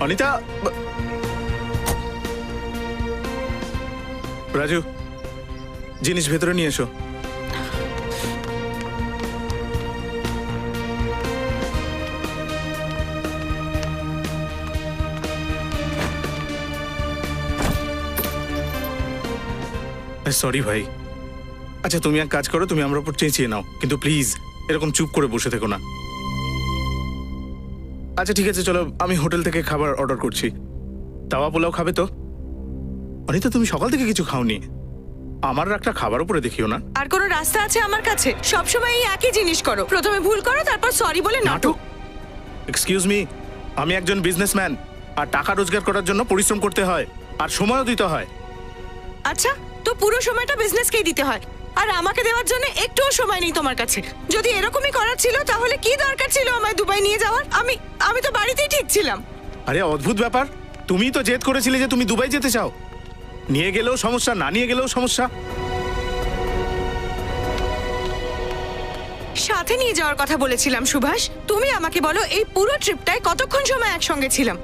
অনিতা, রাজু, জিনিস ভেতরে নিয়ে এসো। সরি ভাই। আচ্ছা তুমি এক কাজ করো, তুমি আমার উপর চেঁচিয়ে নাও, কিন্তু প্লিজ এরকম চুপ করে বসে থেকো না। আচ্ছা ঠিক আছে, চলো আমি হোটেল থেকে খাবার অর্ডার করছি। তাওয়া পোলাও খাবে তো? অনিতা তুমি সকাল থেকে কিছু খাওনি, আমার একটা খাবার উপরে দেখিও না। আর কোনো রাস্তা আছে আমার কাছে? সবসময় এই একই জিনিস করো, প্রথমে ভুল করো তারপর সরি বলে নাটক। এক্সকিউজ মি, আমি একজন বিজনেসম্যান, আর টাকা রোজগার করার জন্য পরিশ্রম করতে হয়, আর সময়ও দিতে হয়। আচ্ছা, তো পুরো সময়টা বিজনেসকেই দিতে হয়, আর আমাকে দেওয়ার জন্য একটুও সময় নেই তোমার কাছে। যদি এরকমই করার ছিল তাহলে কি দরকার ছিল আমায় দুবাই নিয়ে যাওয়ার? আমি তো বাড়িতেই ঠিক ছিলাম। আরে অদ্ভুত ব্যাপার, তুমিই তো জেদ করেছিলে যে তুমি দুবাই যেতে চাও। নিয়ে গেলেও সমস্যা, না নিয়ে গেলেও সমস্যা। সাথে নিয়ে যাওয়ার কথা বলেছিলাম সুভাষ। তুমি আমাকে বলো, এই পুরো ট্রিপটায় কতক্ষণ সময় একসঙ্গে ছিলাম?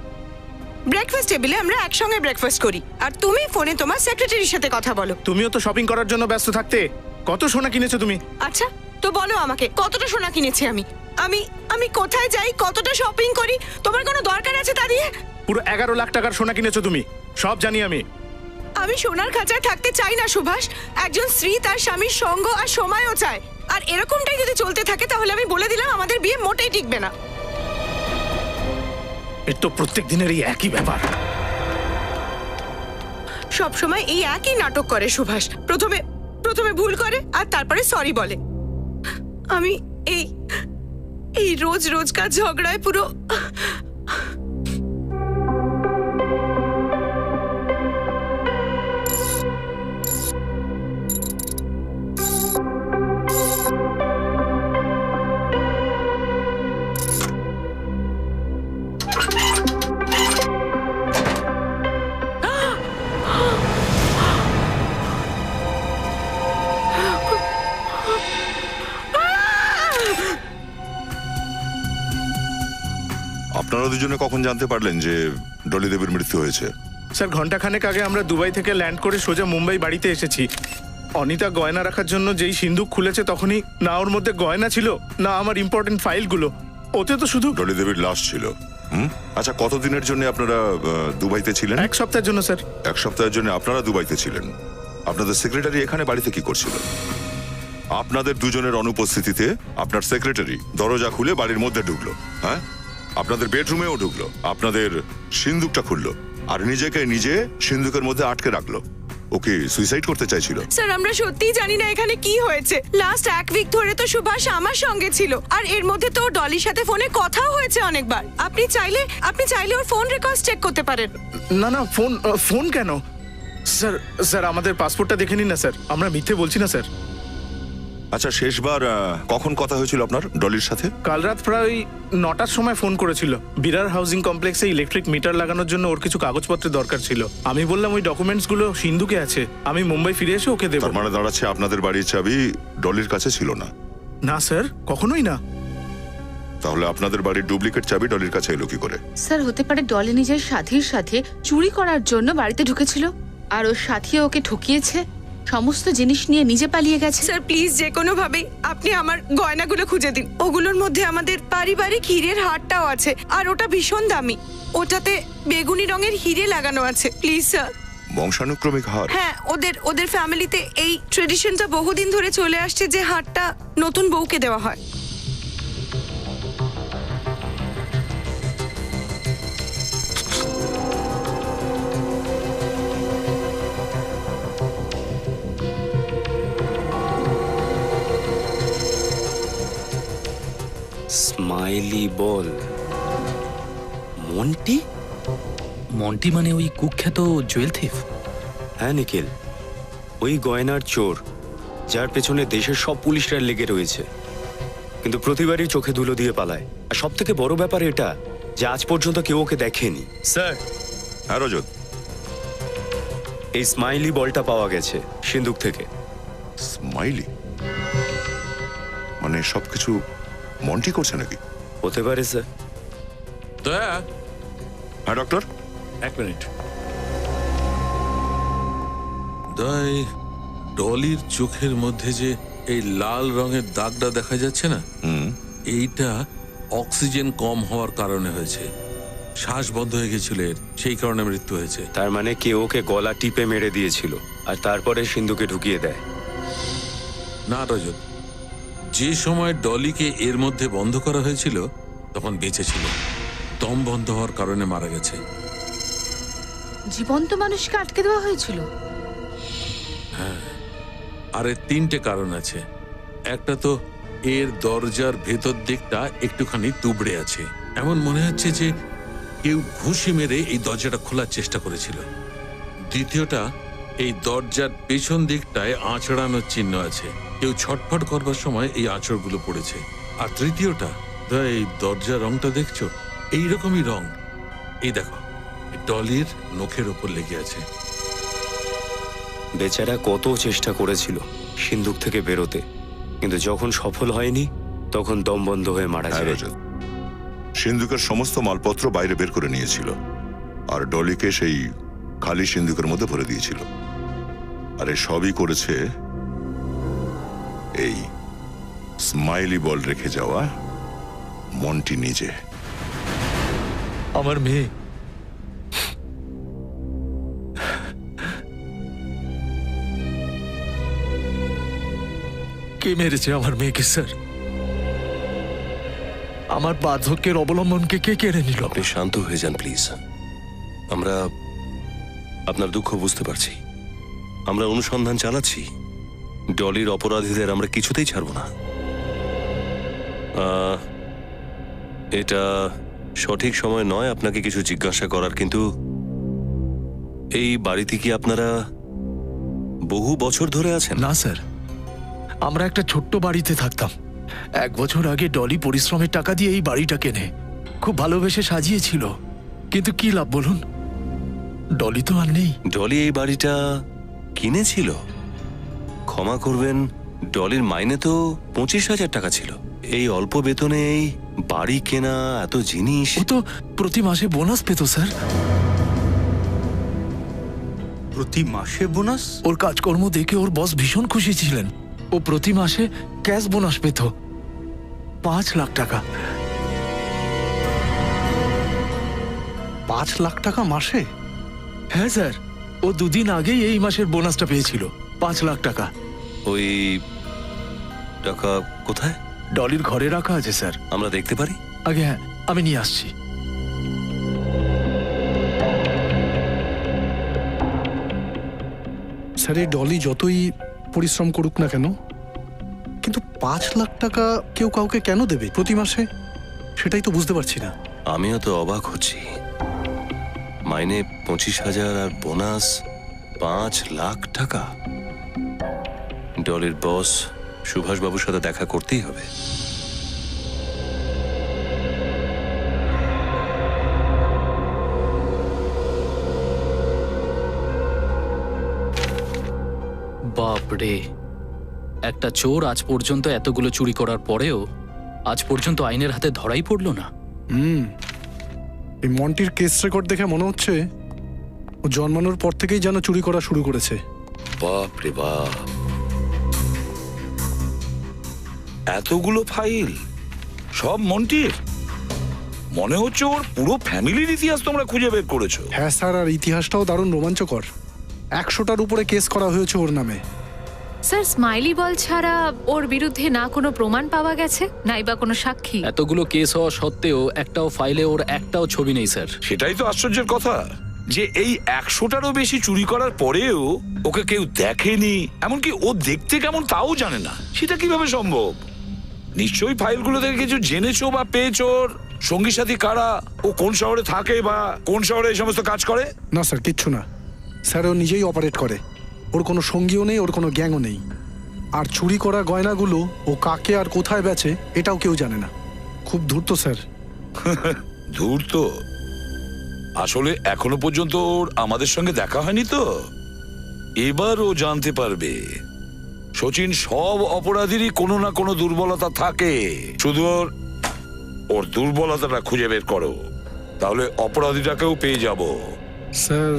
ব্রেকফাস্ট টেবিলে আমরা একসঙ্গে ব্রেকফাস্ট করি, আর তুমি ফোনে তোমার সেক্রেটারির সাথে কথা বলো। তুমিও তো শপিং করার জন্য ব্যস্ত থাকতে। কত সোনা কিনেছো তুমি? আচ্ছা, তো বলো আমাকে কতটা সোনা কিনেছি আমি? আমি আমি কোথায় যাই, কতটা শপিং করি, তোমার কোনো দরকার আছে তা দিয়ে? পুরো 11 লাখ টাকার সোনা কিনেছো তুমি, সব জানি আমি। আমি সোনার খাঁচায় থাকতে চাই না সুভাষ। একজন স্ত্রী তার স্বামীর সঙ্গ আর সময়ও চায়, আর এরকমটাই যদি চলতে থাকে তাহলে আমি বলে দিলাম আমাদের বিয়ে মোটেই টিকবে না। এর তো প্রত্যেক দিনের এই একই ব্যাপার। সব সময় এই একই নাটক করে সুভাষ। প্রথমে ভুল করে আর তারপরে সরি বলে। আমি এই রোজকার ঝগড়ায় পুরো আপনারা দুজনে কখন জানতে পারলেন যে ডলি দেবীর মৃত্যু হয়েছে? স্যার ঘন্টাখানেক আগে আমরা দুবাই থেকে ল্যান্ড করে সোজা মুম্বাই বাড়িতে এসেছি। অনিতা গয়না রাখার জন্য যেই সিন্দুক খুলেছে তখনই না ওর মধ্যে গয়না ছিল, না আমার ইম্পর্টেন্ট ফাইলগুলো, ওতে তো শুধু ডলি দেবীর লাশ ছিল। আচ্ছা, কতদিনের জন্য আপনারা দুবাইতে ছিলেন? 1 সপ্তাহের জন্য স্যার। 1 সপ্তাহের জন্য আপনারা দুবাইতে ছিলেন। আপনাদের সেক্রেটারি এখানে বাড়িতে কি করছিল? আপনাদের দুজনের অনুপস্থিতিতে আপনার সেক্রেটারি দরজা খুলে বাড়ির মধ্যে ঢুকলো, হ্যাঁ, আপনাদের বেডরুমেও ঢুকলো, আপনাদের সিন্দুকটা খুললো, আর নিজে সিন্দুকের মধ্যে আটকে রাখলো। ওকে সুইসাইড করতে চাইছিল? স্যার আমরা সত্যিই জানি না এখানে কি হয়েছে। লাস্ট 1 উইক ধরে তো সুভাষ আমার সঙ্গে ছিল, আর এর মধ্যে তো ডলির সাথে ফোনে কথাও হয়েছে অনেকবার। আপনি চাইলে ওর ফোন রেকর্ড চেক করতে পারেন। না ফোন কেন? স্যার আমাদের পাসপোর্টটা দেখে নিন না স্যার, আমরা মিথ্যে বলছি না স্যার। আচ্ছা, শেষবার কখন কথা হয়েছিল আপনার ডলির সাথে? কাল রাত প্রায় 9টার সময় ফোন করেছিল। বিরার হাউজিং কমপ্লেক্সে ইলেকট্রিক মিটার লাগানোর জন্য ওর কিছু কাগজপত্রের দরকার ছিল। আমি বললাম ওই ডকুমেন্টসগুলো সিন্ধুকে আছে, আমি মুম্বাই ফিরে এসে ওকে দেবো। তার মানে দাঁড়াচ্ছে আপনাদের বাড়ির চাবি ডলির কাছে ছিল না? না স্যার, কখনোই না। তাহলে আপনাদের বাড়ির ডুপ্লিকেট চাবি ডলির কাছে এলো কি করে? স্যার হতে পারে ডলি নিজের সাথীর সাথে চুরি করার জন্য বাড়িতে ঢুকেছিল, আর ওর সাথী ওকে ঠকিয়েছে, সমস্ত জিনিস নিয়ে নিজে পালিয়ে গেছে। স্যার প্লিজ যে কোনো ভাবে আপনি আমার গয়নাগুলো খুঁজে দিন। ওগুলোর মধ্যে আমাদের পারিবারিক হীরের হারটাও আছে, আর ওটা ভীষণ দামি। ওটাতে বেগুনি রঙের হিরে লাগানো আছে। Please sir. বংশানুক্রমিক হার? হ্যাঁ, ওদের ফ্যামিলিতে এই ট্রেডিশনটা বহুদিন ধরে চলে আসছে যে হারটা নতুন বউকে দেওয়া হয়। স্মাইলি বল। মন্টি? মন্টি মানে ওই কুখ্যাত জুয়েল থিফ? হ্যাঁ নিখিল, ওই গয়নার চোর যার পেছনে দেশের সব পুলিশরা লেগে রয়েছে, কিন্তু প্রতিবারই চোখে ধুলো দিয়ে পালায়। আর সব থেকে বড় ব্যাপার এটা যে আজ পর্যন্ত কেউ ওকে দেখেনি। স্যার। হ্যাঁ রজত? এই স্মাইলি বলটা পাওয়া গেছে সিন্ধুক থেকে। স্মাইলি মানে সবকিছু মন্টি করছে নাকি? হতে পারে স্যার। দয়া, হ্যাঁ ডক্টর, এক মিনিট। দাই ডলির চোখের মধ্যে যে এই লাল রঙের দাগটা দেখা যাচ্ছে না, এইটা অক্সিজেন কম হওয়ার কারণে হয়েছে। শ্বাস বন্ধ হয়ে গেছিল এর, সেই কারণে মৃত্যু হয়েছে। তার মানে কেউ ওকে গলা টিপে মেরে দিয়েছিল আর তারপরে সিন্ধুকে ঢুকিয়ে দেয়। না রজত, যে সময় ডলিকে এর মধ্যে বন্ধ করা হয়েছিল তখন বেঁচে ছিল, দম বন্ধ হওয়ার কারণে মারা গেছে। জীবন্ত মানুষকে আটকে দেওয়া হয়েছিল। আর এর তিনটে কারণ আছে। একটা তো এর দরজার ভেতর দিকটা একটুখানি তুবড়ে আছে, এমন মনে হচ্ছে যে কেউ ঘুষি মেরে এই দরজাটা খোলার চেষ্টা করেছিল। দ্বিতীয়টা, এই দরজার পেছন দিকটায় আঁচড়ানোর চিহ্ন আছে, কেউ ছটফট করবার সময় এই আঁচড়গুলো পড়েছে। আর তৃতীয়টা, এই দরজার রংটা দেখছো, এইরকমই রং, এই দেখো ডলির নখের ওপর লেগে আছে। বেচারা কত চেষ্টা করেছিল সিন্ধুক থেকে বেরোতে, কিন্তু যখন সফল হয়নি তখন দম বন্ধ হয়ে মারা হ্যাঁ যায়। রজত, সিন্ধুকের সমস্ত মালপত্র বাইরে বের করে নিয়েছিল আর ডলিকে সেই খালি সিন্ধুকের মধ্যে ভরে দিয়েছিল। আর এই সবই করেছে এই স্মাইলি বল রেখে যাওয়া মন্টি নিজে। আমার মেয়ে, কে মেরেছে আমার মেয়েকে স্যার? আমার বার্ধক্যের অবলম্বনকে কে কেড়ে নিল? আপনি শান্ত হয়ে যান প্লিজ। আমরা আপনার দুঃখ বুঝতে পারছি, আমরা অনুসন্ধান চালাচ্ছি। ডলির অপরাধীদের আমরা কিছুতেই ছাড়ব না। এটা সঠিক সময় নয় আপনাকে কিছু জিজ্ঞাসা করার, কিন্তু এই বাড়িতে কি আপনারা বহু বছর ধরে আছেন? না স্যার, আমরা একটা ছোট্ট বাড়িতে থাকতাম। 1 বছর আগে ডলি পরিশ্রমের টাকা দিয়ে এই বাড়িটা কেনে, খুব ভালোবেসে সাজিয়েছিল। কিন্তু কি লাভ বলুন, ডলি তো আর নেই। ডলি এই বাড়িটা কিনেছিল? ক্ষমা করবেন, ডলির মাইনে তো 25,000 টাকা ছিল। এই অল্প বেতনে এই বাড়ি কেনা, এত জিনিস। ও তো প্রতি মাসে বোনাস পেত স্যার। প্রতি মাসে বোনাস? ওর কাজকর্ম দেখে ওর বস ভীষণ খুশি ছিলেন। ও প্রতি মাসে ক্যাশ বোনাস পেত 5 লাখ টাকা। 5 লাখ টাকা মাসে? হ্যাঁ স্যার, ও 2 দিন আগেই এই মাসের বোনাসটা পেয়েছিল, 5 লাখ টাকা। ওই টাকা কোথায়? ডলির ঘরে রাখা আছে স্যার। আমরা দেখতে পারি? আগে হ্যাঁ, আমি নিয়ে আসছি। স্যার, এই ডলি যতই পরিশ্রম করুক না কেন, কিন্তু 5 লাখ টাকা কেউ কাউকে কেন দেবে প্রতি মাসে, সেটাই তো বুঝতে পারছি না। আমিও তো অবাক হচ্ছি। মাইনে 25,000 আর বোনাস 5 লাখ টাকা। ডলির বস সুভাষবাবুর সাথে দেখা করতেই হবে। বাপরে, একটা চোর আজ পর্যন্ত এতগুলো চুরি করার পরেও আজ পর্যন্ত আইনের হাতে ধরাই পড়লো না। এই মন্টির কেস রেকর্ড দেখে মনে হচ্ছে ও জন্মানোর পর থেকেই যেন চুরি করা শুরু করেছে। বাপ রে বাপ, এতগুলো ফাইল সব মন্টির? মনে হচ্ছে ওর পুরো ফ্যামিলির ইতিহাস তোমরা খুঁজে বের করেছো। হ্যাঁ স্যার, আর ইতিহাসটাও দারুণ রোমাঞ্চকর। 100টার উপরে কেস করা হয়েছে ওর নামে। স্যার, স্মাইলি বল ছাড়া ওর বিরুদ্ধে না কোনো প্রমাণ পাওয়া গেছে, নাই বা কোনো সাক্ষী। এতগুলো কেস হওয়া সত্ত্বেও একটাও ফাইলে ওর একটাও ছবি নেই স্যার। সেটাই তো আশ্চর্যের কথা, যে এই 100টারও বেশি চুরি করার পরেও ওকে কেউ দেখেনি, এমনকি ও দেখতে কেমন তাও জানে না। সেটা কিভাবে সম্ভব? নিশ্চয়ই ফাইলগুলো থেকে কিছু জেনেছো বা পেয়েছো। ওর সঙ্গী সাথী কারা, ও কোন শহরে থাকে বা কোন শহরে এই সমস্ত কাজ করে? না স্যার, কিচ্ছু না স্যার, ও নিজেই অপারেট করে। ওর কোনো সঙ্গীও নেই, ওর কোনো গ্যাংও নেই। আর চুরি করা গয়নাগুলো ও কাকে আর কোথায় বেচে এটাও কেউ জানে না। খুব ধূর্ত স্যার। ধূর্ত? আসলে এখনো পর্যন্ত ওর আমাদের সঙ্গে দেখা হয়নি তো। এবার ও জানতে পারবে। সচিন, সব অপরাধীরই কোনো না কোনো দুর্বলতা থাকে, শুধু ওর দুর্বলতাটা খুঁজে বের করো। তাহলে অপরাধীটাকেও পেয়ে যাব। স্যার,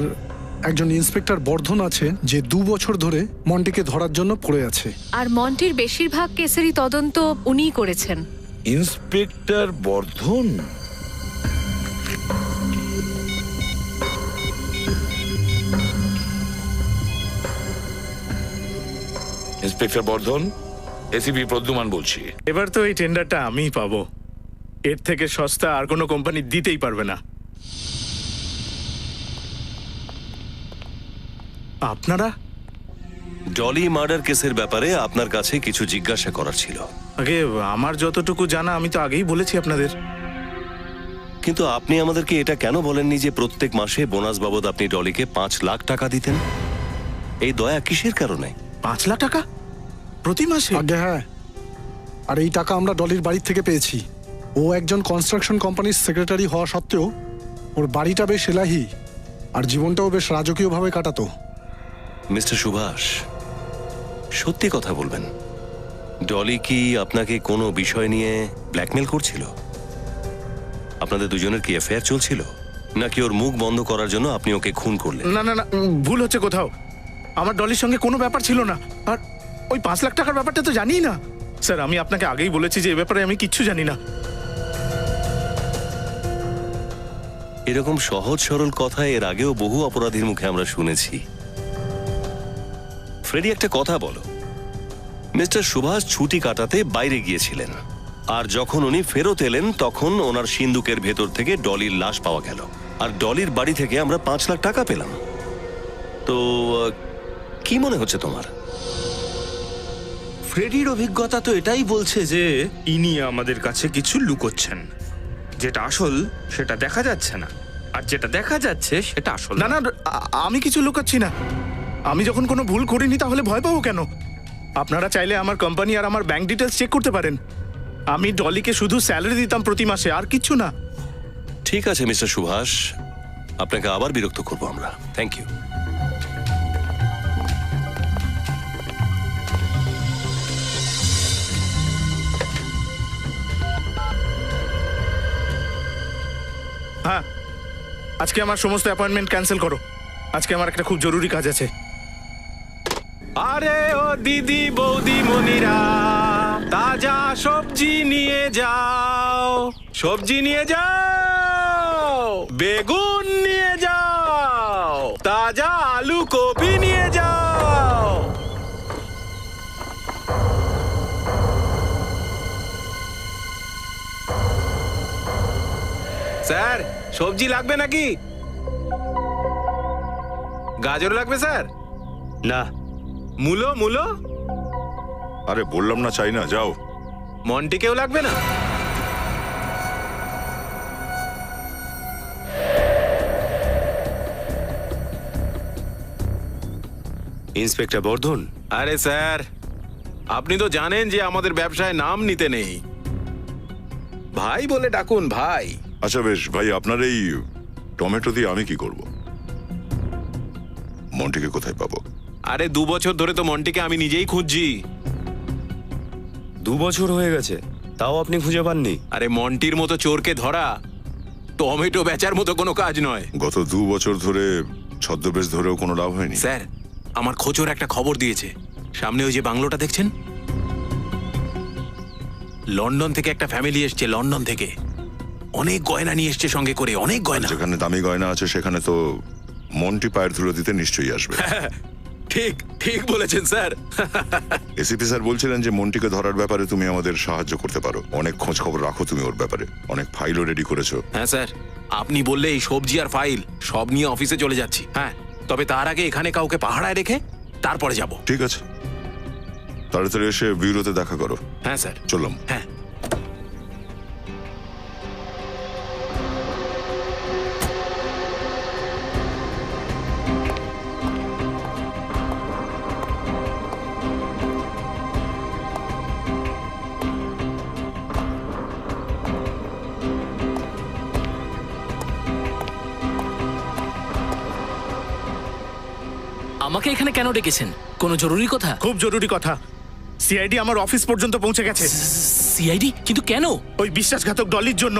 একজন ইন্সপেক্টর বর্ধন আছে যে 2 বছর ধরে মন্টিকে ধরার জন্য পড়ে আছে। আর মন্টির বেশিরভাগ কেসেরই তদন্ত উনিই করেছেন। ইন্সপেক্টর বর্ধন? ইন্সপেক্টর বর্ধন, এসিপি প্রদ্যুমান বলছি। এবার তো এই টেন্ডারটা আমিই পাবো। এর থেকে সস্তা আর কোনো কোম্পানি দিতেই পারবে না। আপনারা? ডলি মার্ডার কেসের ব্যাপারে আপনার কাছে কিছু জিজ্ঞাসা করার ছিল। আগে আমার যতটুকু জানা আমি তো আগেই বলেছি আপনাদের। কিন্তু আপনি আমাদেরকে এটা কেন বলেননি যে প্রত্যেক মাসে বোনাস বাবদ আপনি ডলিকে 5 লাখ টাকা দিতেন? এই দয়া কিসের কারণে? 5 লাখ টাকা প্রতি মাসে? আগে হ্যাঁ, আর এই টাকা আমরা ডলির বাড়ির থেকে পেয়েছি। ও একজন কনস্ট্রাকশন কোম্পানির সেক্রেটারি হওয়া সত্ত্বেও ওর বাড়িটা বেশ এলাহি আর জীবনটাও বেশ রাজকীয়ভাবে কাটাতো। মিস্টার সুভাষ, সত্যি কথা বলবেন, ডলি কি আপনাকে কোনো বিষয় নিয়ে ব্ল্যাকমেল করছিল? আপনাদের দুজনের কি অ্যাফেয়ার চলছিল, নাকি ওর মুখ বন্ধ করার জন্য আপনি ওকে খুন করলেন? না না না, ভুল হচ্ছে কোথাও। আমার ডলির সঙ্গে কোনো ব্যাপার ছিল না। আর ওই 5 লাখ টাকার ব্যাপারটা তো জানিই না। স্যার, আমি আপনাকে আগেই বলেছি যে এই ব্যাপারে আমি কিচ্ছু জানি না। এরকম সহজ সরল কথা এর আগেও বহু অপরাধীর মুখে আমরা শুনেছি। ফ্রেডি, একটা কথা বলো, মিস্টার সুভাষ ছুটি কাটাতে বাইরে গিয়েছিলেন, আর যখন উনি ফেরত এলেন তখন ওনার সিন্দুকের ভেতর থেকে ডলির লাশ পাওয়া গেল, আর ডলির বাড়ি থেকে আমরা 5 লাখ টাকা পেলাম। তো কি মনে হচ্ছে তোমার? ফ্রেডির অভিজ্ঞতা তো এটাই বলছে যে ইনি আমাদের কাছে কিছু লুকোচ্ছেন। যেটা আসল সেটা দেখা যাচ্ছে না, আর যেটা দেখা যাচ্ছে সেটা আসল না না, আমি কিছু লুকাচ্ছি না। আমি যখন কোনো ভুল করিনি তাহলে ভয় পাবো কেন? আপনারা চাইলে আমার কোম্পানি আর আমার ব্যাংক ডিটেলস চেক করতে পারেন। আমি ডলিকে শুধু স্যালারি দিতাম প্রতি মাসে, আর কিচ্ছু না। ঠিক আছে মিস্টার সুভাষ, আপনাকে আবার বিরক্ত করবো আমরা। Thank you. হ্যাঁ, আজকে আমার সমস্ত অ্যাপয়েন্টমেন্ট ক্যান্সেল করো। আজকে আমার একটা খুব জরুরি কাজ আছে। আরে ও দিদি বৌদি মনিরা, তাজা সবজি নিয়ে যাও, সবজি নিয়ে যাও, বেগুন নিয়ে যাও, তাজা আলু কপি নিয়ে যাও। স্যার, সবজি লাগবে নাকি? গাজর লাগবে স্যার? না। মূলো? মূলো? আরে বললাম না চাই না, যাও। মন্টিকেও লাগবে না? ইন্সপেক্টর বর্ধন। আরে স্যার, আপনি তো জানেন যে আমাদের ব্যবসায় নাম নিতে নেই। ভাই বলে ডাকুন, ভাই। আচ্ছা বেশ ভাই, আপনার এই টমেটো দিয়ে আমি কি করব? মন্টিকে কোথায় পাবো? আরে 2 বছর ধরে তো মন্টিকে আমি নিজেই খুঁজছি। 2 বছর হয়ে গেছে, তাও আপনি খুঁজে পাননি? আরে মন্টির মতো চোরকে ধরা টমেটো বেচার মতো কোনো কাজ নয়। গত 2 বছর ধরে ছদ্মবেশ ধরেও কোনো লাভ হয়নি। স্যার, আমার খোঁজর একটা খবর দিয়েছে। সামনে ওই যে বাংলোটা দেখছেন, লন্ডন থেকে একটা ফ্যামিলি এসছে। লন্ডন থেকে অনেক গয়না নিয়ে এসছে সঙ্গে করে, অনেক গয়না। যেখানে দামি গয়না আছে সেখানে তো মন্টি পায়ের ধুলো দিতে নিশ্চয়ই আসবে। ঠিক ঠিক বলেছেন স্যার। এসিপি স্যার বলছিলেন যে মন্টিকে ধরার ব্যাপারে তুমি আমাদের সাহায্য করতে পারো। অনেক খোঁজ খবর রাখো তুমি ওর ব্যাপারে, অনেক ফাইলও রেডি করেছো। হ্যাঁ স্যার, আপনি বললে এই সবজি আর ফাইল সব নিয়ে অফিসে চলে যাচ্ছি। হ্যাঁ, তবে তার আগে এখানে কাউকে পাহারায় রেখে তারপরে যাব। ঠিক আছে, তাড়াতাড়ি এসে ব্যুরোতে দেখা করো। হ্যাঁ স্যার, চললাম। হ্যাঁ। আমাকে এখানে কেন ডেকেছেন? কোনো জরুরি কথা? খুব জরুরি কথা। সিআইডি আমার অফিস পর্যন্ত পৌঁছে গেছে। সিআইডি? কিন্তু কেন? ওই বিশ্বাসঘাতক ডলির জন্য।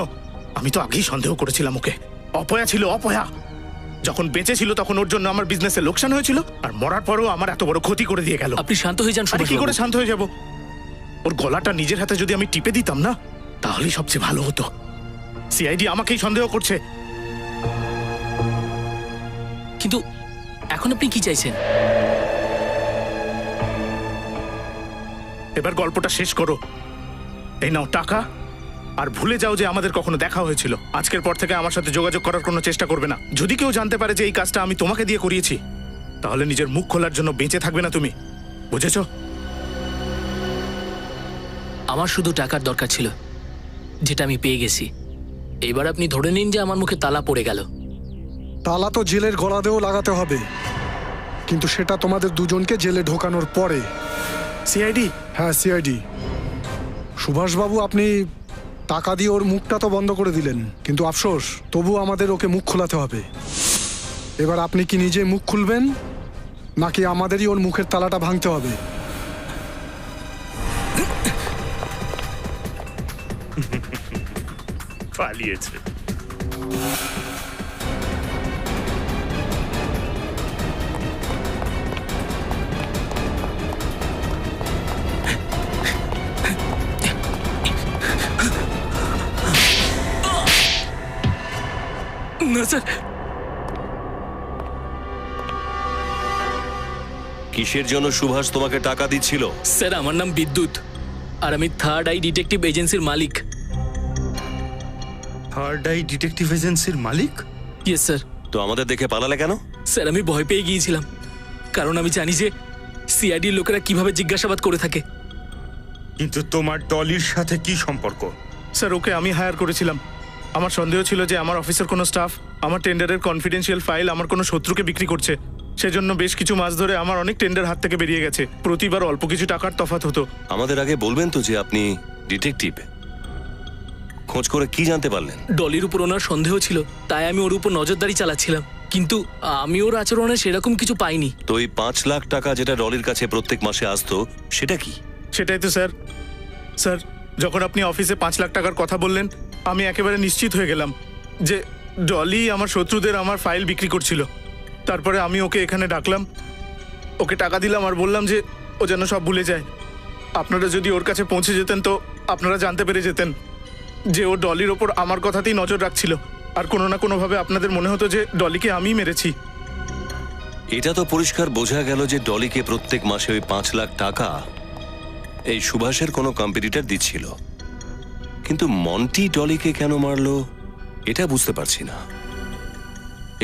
আমি তো আগেই সন্দেহ করেছিলাম ওকে। অপয়া ছিল, অপয়া। যখন বেঁচে ছিল তখন ওর জন্য আমার বিজনেসে লোকসান হয়েছিল, আর মরার পরও আমার এত বড় ক্ষতি করে দিয়ে গেল। আপনি শান্ত হয়ে যান আরে কি করে সুভাষবাবু। শান্ত হয়ে যাব? ওর গলাটা নিজের হাতে যদি আমি টিপে দিতাম না, তাহলেই সবচেয়ে ভালো হতো। সিআইডি আমাকেই সন্দেহ করছে। কিন্তু এখন আপনি কি চাইছেন? এবার গল্পটা শেষ করো। এই নাও টাকা, আর ভুলে যাও যে আমাদের কখনো দেখা হয়েছিল। আজকের পর থেকে আমার সাথে যোগাযোগ করার কোনো চেষ্টা করবে না। যদি কেউ জানতে পারে যে এই কাজটা আমি তোমাকে দিয়ে করিয়েছি, তাহলে নিজের মুখ খোলার জন্য বেঁচে থাকবে না তুমি, বুঝেছো? আমার শুধু টাকার দরকার ছিল, যেটা আমি পেয়ে গেছি। এবার আপনি ধরে নিন যে আমার মুখে তালা পড়ে গেল। তালা তো জেলের গলাতেও লাগাতে হবে, কিন্তু সেটা তোমাদের দুজনকে জেলে ঢোকানোর পরে। সিআইডি? হ্যাঁ, সিআইডি। সুভাষবাবু, আপনি টাকা দিয়ে ওর মুখটা তো বন্ধ করে দিলেন, কিন্তু আফসোস, তবু আমাদের ওকে মুখ খোলাতে হবে। এবার আপনি কি নিজে মুখ খুলবেন, নাকি আমাদেরই ওর মুখের তালাটা ভাঙতে হবে? পালিয়েছে। না স্যার। কিসের জন্য সুভাষ তোমাকে টাকা দিচ্ছিল? স্যার, আমার নাম বিদ্যুৎ, আর আমি থার্ড আই ডিটেকটিভ এজেন্সির মালিক। থার্ড আই ডিটেকটিভ এজেন্সির মালিক? Yes sir. তো আমাদের দেখে পালালে কেন? স্যার, আমি ভয় পেয়ে গিয়েছিলাম, কারণ আমি জানি যে সিআইডির লোকেরা কিভাবে জিজ্ঞাসাবাদ করে থাকে। কিন্তু তোমার ডলির সাথে কি সম্পর্ক? স্যার, ওকে আমি হায়ার করেছিলাম। আমার সন্দেহ ছিল যে আমার অফিসের কোনো স্টাফ আমার টেন্ডারের কনফিডেন্সিয়াল ফাইল আমার কোনো শত্রুকে বিক্রি করছে। সেজন্য বেশ কিছু মাস ধরে আমার অনেক টেন্ডার হাত থেকে বেরিয়ে গেছে। প্রতিবার অল্প কিছু টাকার তফাৎ হতো। আমাদের আগে বলবেন তো যে আপনি ডিটেকটিভ। খোঁজ করে কি জানতে পারলেন? ডলির উপর ওনার সন্দেহ ছিল, তাই আমি ওর উপর নজরদারি চালাচ্ছিলাম, কিন্তু আমি ওর আচরণে সেরকম কিছু পাইনি। তো এই 5 লাখ টাকা যেটা ডলির কাছে প্রত্যেক মাসে আসতো, সেটা কি? সেটাই তো স্যার। স্যার, যখন আপনি অফিসে 5 লাখ টাকার কথা বললেন, আমি একেবারে নিশ্চিত হয়ে গেলাম যে ডলি আমার শত্রুদের আমার ফাইল বিক্রি করছিল। তারপরে আমি ওকে এখানে ডাকলাম, ওকে টাকা দিলাম আর বললাম যে ও যেন সব ভুলে যায়। আপনারা যদি ওর কাছে পৌঁছে যেতেন তো আপনারা জানতে পেরে যেতেন যে ও ডলির ওপর আমার কথাতেই নজর রাখছিল, আর কোনো না কোনোভাবে আপনাদের মনে হতো যে ডলিকে আমিই মেরেছি। এটা তো পরিষ্কার বোঝা গেল যে ডলিকে প্রত্যেক মাসে ওই 5 লাখ টাকা এই সুভাষের কোনো কম্পিটিটর দিচ্ছিল। কিন্তু মন্টি ডলিকে কেন মারলো এটা বুঝতে পারছি না।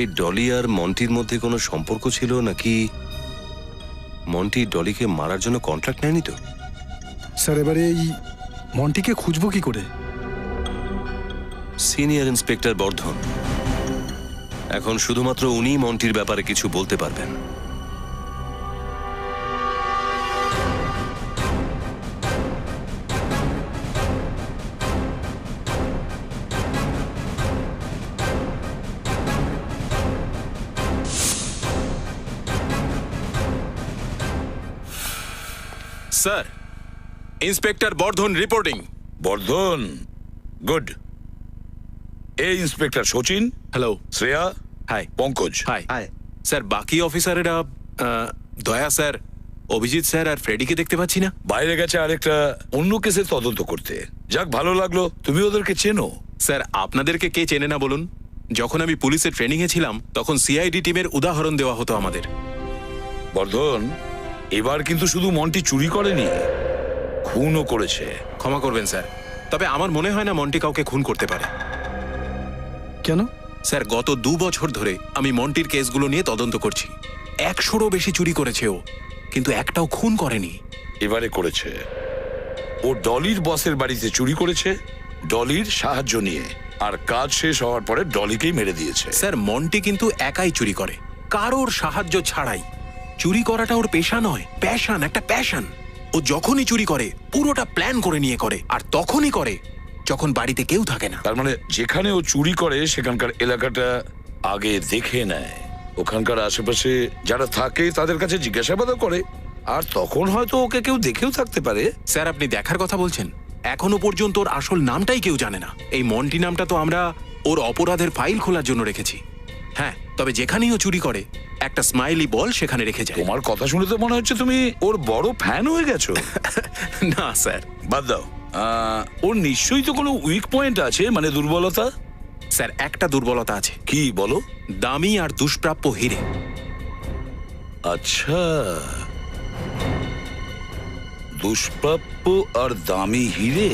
এই ডলি আর মন্টির মধ্যে কোনো সম্পর্ক ছিল নাকি মন্টি ডলিকে মারার জন্য কন্ট্রাক্ট নেয়নি? তো স্যার, এবারে এই মন্টিকে খুঁজবো কি করে? সিনিয়র ইন্সপেক্টর বর্ধন, এখন শুধুমাত্র উনি মন্টির ব্যাপারে কিছু বলতে পারবেন। Sir, inspector Bardhan reporting. Bardhan, good. এই inspector Sachin. Hello. Shreya. Hi. Pankaj. Hi. Sir, বাকি অফিসারেরা দয়া স্যার, অভিজিৎ স্যার আর ফ্রেডিকে দেখতে পাচ্ছি না। বাইরে গেছে আরেকটা অন্য কেসের তদন্ত করতে। যাক, ভালো লাগলো তুমি ওদেরকে চেনো। স্যার, আপনাদেরকে কে চেনে না বলুন? যখন আমি পুলিশের ট্রেনিং এ ছিলাম তখন সিআইডি টিমের উদাহরণ দেওয়া হতো আমাদের। বর্ধন, এবার কিন্তু শুধু মন্টি চুরি করেনি, খুনও করেছে। ক্ষমা করবেন স্যার, তবে আমার মনে হয় না মন্টি কাউকে খুন করতে পারে। কেন? স্যার, গত 2 বছর ধরে আমি মন্টির কেসগুলো নিয়ে তদন্ত করছি। 100রও বেশি চুরি করেছে ও, কিন্তু একটাও খুন করেনি। এবারে করেছে। ও ডলির বসের বাড়িতে চুরি করেছে ডলির সাহায্য নিয়ে, আর কাজ শেষ হওয়ার পরে ডলিকেই মেরে দিয়েছে। স্যার, মন্টি কিন্তু একাই চুরি করে, কারোর সাহায্য ছাড়াই। চুরি করাটা ওর পেশা নয়, প্যাশন, একটা প্যাশন। ও যখনই চুরি করে পুরোটা প্ল্যান করে নিয়ে করে, আর তখনই করে যখন বাড়িতে কেউ থাকে না। তার মানে যেখানে ও চুরি করে সেখানকার এলাকাটা আগে দেখে নেয়, ওখানকার আশেপাশে যারা থাকে তাদের কাছে জিজ্ঞাসাবাদও করে, আর তখন হয়তো ওকে কেউ দেখেও থাকতে পারে। স্যার, আপনি দেখার কথা বলছেন? এখনো পর্যন্ত ওর আসল নামটাই কেউ জানে না। এই মন্টি নামটা তো আমরা ওর অপরাধের ফাইল খোলার জন্য রেখেছি। হ্যাঁ, তবে যেখানেই ও চুরি করে একটা স্মাইলি বল সেখানে রেখে যায়। তোমার কথা শুনে তো মনে হচ্ছে তুমি ওর বড় ফ্যান হয়ে গেছো। না স্যার। বাদ দাও, ওর নিশ্চয়ই তো কোনো উইক পয়েন্ট আছে, মানে দুর্বলতা। স্যার, একটা দুর্বলতা আছে। কি বলো? দামি আর দুষ্প্রাপ্য হিরে। আচ্ছা, দুষ্প্রাপ্য আর দামি হিরে।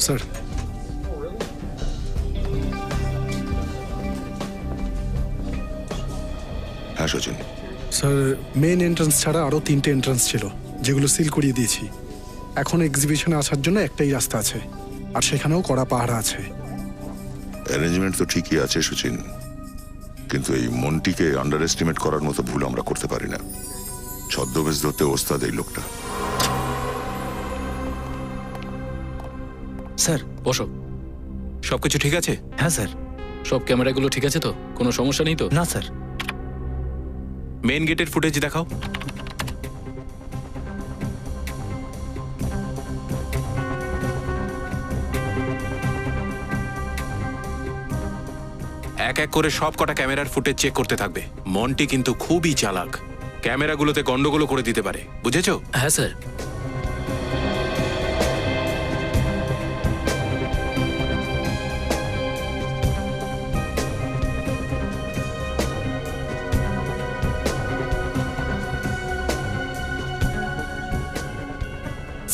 স্যার, হ্যাঁ সচিন, স্যার মেন এন্ট্রান্স ছাড়া আরও 3টে এন্ট্রান্স ছিল, যেগুলো সিল করিয়ে দিয়েছি। এখন এক্সিবিশনে আসার জন্য একটাই রাস্তা আছে, আর সেখানেও কড়া পাহারা আছে। অ্যারেঞ্জমেন্ট তো ঠিকই আছে সচিন, কিন্তু এই মন্টিকে আন্ডার এস্টিমেট করার মতো ভুল আমরা করতে পারি না। ছদ্মবেশ ধরতে ওস্তাদ এই লোকটা। স্যার, বসো। সবকিছু ঠিক আছে? হ্যাঁ স্যার। সব ক্যামেরাগুলো ঠিক আছে তো? কোনো সমস্যা নেই তো? না স্যার। মেন গেটের ফুটেজ দেখাও। এক এক করে সব কটা ক্যামেরার ফুটেজ চেক করতে থাকবে। মন্টি কিন্তু খুবই চালাক, ক্যামেরাগুলোতে গন্ডগোল করে দিতে পারে, বুঝেছো? হ্যাঁ স্যার।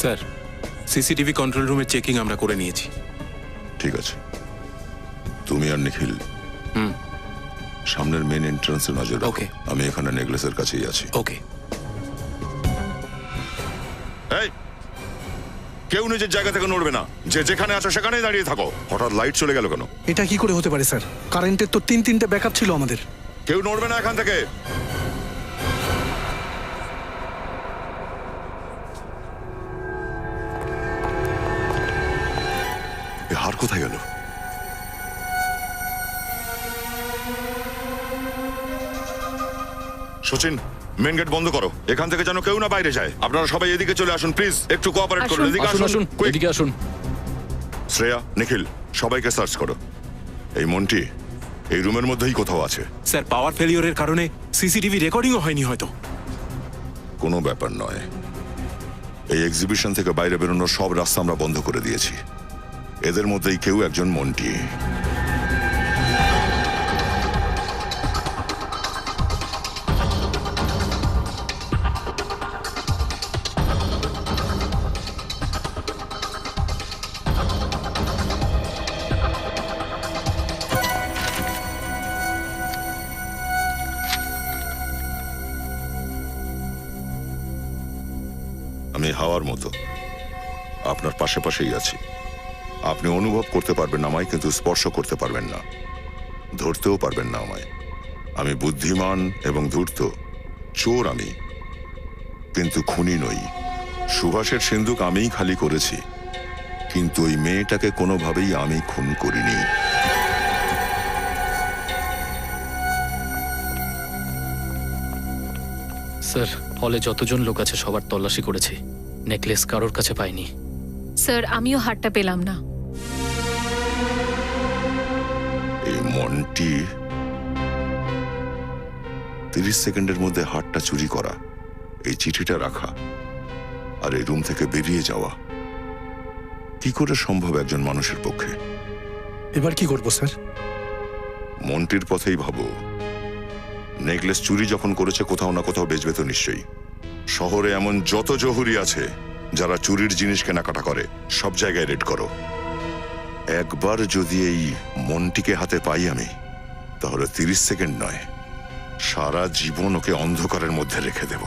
স্যার, সিসিটিভি কন্ট্রোল রুমের চেকিং আমরা করে নিয়েছি। ঠিক আছে, তুমি আর নিখিল সামনের মেন এন্ট্রান্সে নজর রাখো। ওকে। আমি এখানে নেকলেসের কাছেই আছি। ওকে। এই, কেউ নিজের জায়গা থেকে নড়বে না। যে যেখানে আছো সেখানেই দাঁড়িয়ে থাকো। হঠাৎ লাইট চলে গেল কেন? এটা কি করে হতে পারে স্যার? কারেন্টের তো 3টে ব্যাকআপ ছিল আমাদের। কেউ নড়বে না এখান থেকে। হার কোথায় গেল? সচিন, মেন গেট বন্ধ করো। এখান থেকে যেন কেউ না বাইরে যায়। আপনারা সবাই এদিকে চলে আসুন প্লিজ, একটু কোঅপারেট করুন। এদিকে আসুন, এদিকে আসুন। শ্রেয়া, নিখিল, সবাইকে সার্চ করো। এই মন্টি এই রুমের মধ্যেই কোথাও আছে। স্যার, পাওয়ার ফেলিওরের কারণে সিসিটিভি রেকর্ডিংও হয়নি হয়তো। কোনো ব্যাপার নয়। এই এক্সিবিশন থেকে বাইরে বেরোনোর সব রাস্তা আমরা বন্ধ করে দিয়েছি। এদের মধ্যেই কেউ একজন মন্টি। আমি হাওয়ার মতো আপনার পাশে পাশেই আছি। আপনি অনুভব করতে পারবেন আমায়, কিন্তু স্পর্শ করতে পারবেন না, ধরতেও পারবেন না আমায়। আমি বুদ্ধিমান এবং ধূর্ত, চোর আমি, কিন্তু খুনি নই। সুভাষের সিন্দুক আমিই খালি করেছি, কিন্তু ওই মেয়েটাকে কোনোভাবেই আমি খুন করিনি। স্যার, হলে যতজন লোক আছে সবার তল্লাশি করেছি, নেকলেস কারোর কাছে পাইনি। স্যার, আমিও হারটা পেলাম না। এই মন্টি 30 সেকেন্ডের মধ্যে হারটা চুরি করা, এই চিঠিটা রাখা, আর এই রুম থেকে বেরিয়ে যাওয়া কি করে সম্ভব একজন মানুষের পক্ষে? এবার কি করবো স্যার? মন্টির পথেই ভাবো। নেকলেস চুরি যখন করেছে কোথাও না কোথাও বেচবে তো নিশ্চয়ই। শহরে এমন যত জহুরি আছে যারা চুরির জিনিস কেনাকাটা করে, সব জায়গায় রেড করো। একবার যদি এই মন্টিকে হাতে পাই আমি, তাহলে 30 সেকেন্ড নয়, সারা জীবন ওকে অন্ধকারের মধ্যে রেখে দেব।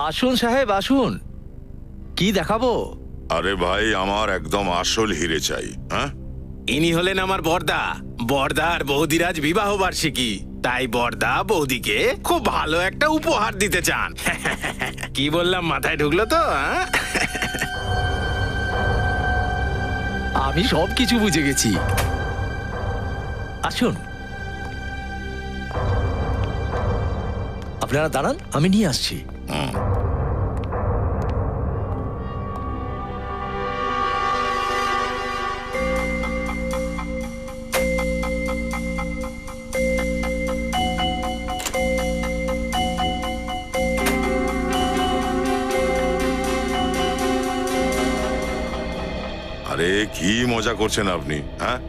আসুন সাহেব আসুন, কি দেখাবো? আরে ভাই, আমার একদম আসল হিরে চাই। হ্যাঁ, ইনি হলেন আমার বর্দা। বর্দা আর বৌদির আজ বিবাহ বার্ষিকী, তাই বর্দা বৌদিকে খুব ভালো একটা উপহার দিতে চান। কি বললাম, মাথায় ঢুকলো তো? আমি সব কিছু বুঝে গেছি। আসুন, আপনারা দাঁড়ান, আমি নিয়ে আসছি। আরে কি মজা করছেন আপনি? হ্যাঁ,